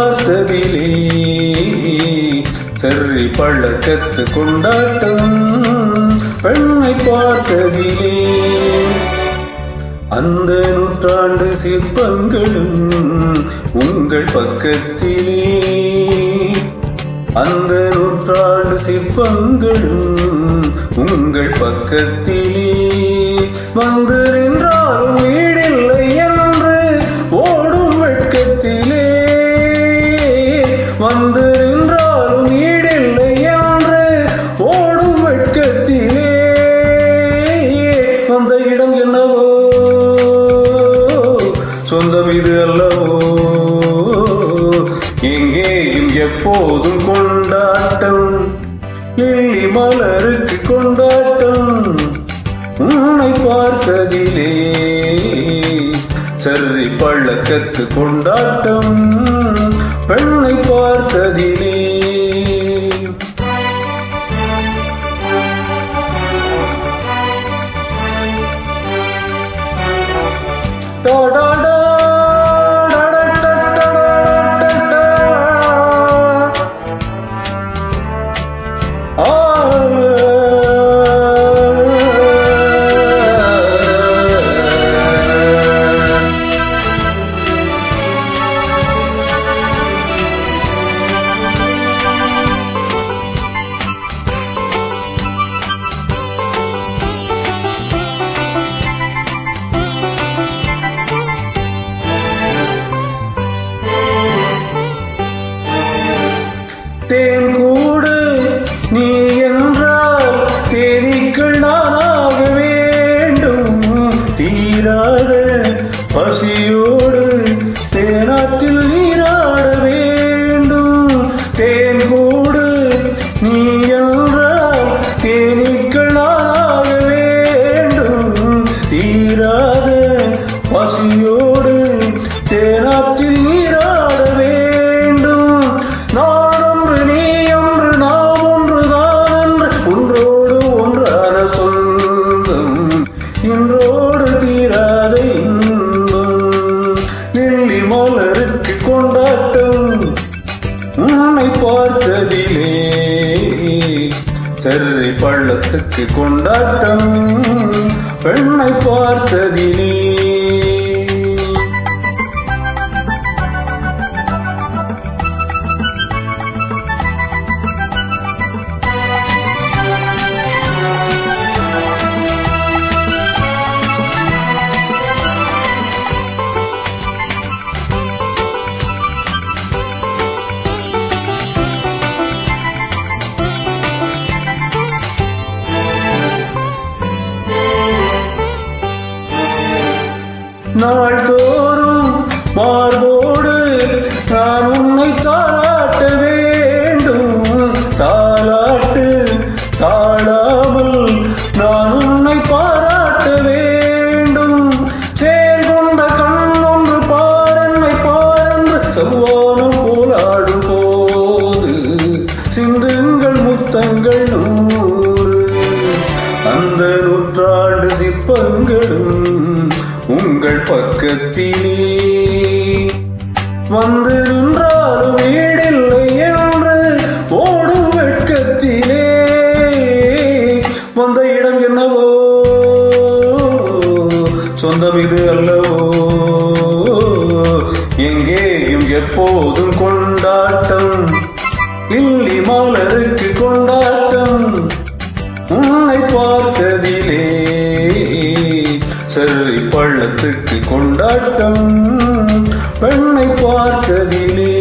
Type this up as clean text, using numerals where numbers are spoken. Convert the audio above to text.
பார்த்ததிலே cherry பழக்கத்து கொண்டாட்டம் பெண்ணை பார்த்ததிலே அந்த நூற்றாண்டு சிற்பங்களும் உங்கள் பக்கத்திலே அந்த நூற்றாண்டு சிற்பங்களும் உங்கள் பக்கத்திலே வந்து நின்றாலும் வீடில்லை என்று ஓடும் வெட்கத்திலே வந்து நின்றாலும் வீடில்லை என்று ஓடும் வெட்கத்திலே அந்த இடம் என்னவோ சொந்தம் இது அல்லவோ எங்கேயும் எப்போதும் கொண்டாட்டம் லில்லி மலருக்கு கொண்டாட்டம் உன்னை பார்த்ததிலே செர்ரி பழக்கத்து கொண்டாட்டம் பெண்ணை பார்த்ததிலே தேன் கூடு நீ என்றால் தேனீக்கள் நானாக வேண்டும் தீராத பசியோடு தேனாத்தில் நீராட வேண்டும் தேன் கூடு நீ என்றால் தேனீக்கள் நானாக வேண்டும் தீராத பசியோடு தேனாத்தில் நீராட வேண்டும் நான் ஒன்று நீ ஒன்று நாம் ஒன்றுதான் என்று ஒன்றோடு ஒன்றான சொந்தம் இன்றோடு தீராத இன்பம் லில்லி மலருக்கு கொண்டாட்டம் உன்னை பார்த்ததிலே செர்ரி பள்ளத்துக்கு கொண்டாட்டம் பெண்ணை பார்த்ததிலே நாள்தோறும் மார்போடு நான் உன்னை தாளாட்ட வேண்டும் தாளாட்டு தாழாமல் நான் உன்னை பாராட்ட வேண்டும் சேல் கொண்ட கண் ஒன்று பாரன்னை பாரன்று செவ்வானம் போலாடும் போது சிந்துங்கள் முத்தங்கள் 100 அந்த நூற்றாண்டு சிற்பங்களும் உங்கள் பக்கத்திலே வந்து நின்றாலும் வீடில்லை என்று ஓடும் வெட்கத்திலே வந்த இடம் என்னவோ சொந்தம் இது அல்லவோ எங்கேயும் எப்போதும் கொண்டாட்டம் லில்லி மலருக்கு கொண்டாட்டம் உன்னை பார்த்ததிலே செர்ரி பள்ளத்துக்கு கொண்டாட்டம் பெண்ணை பார்த்ததிலே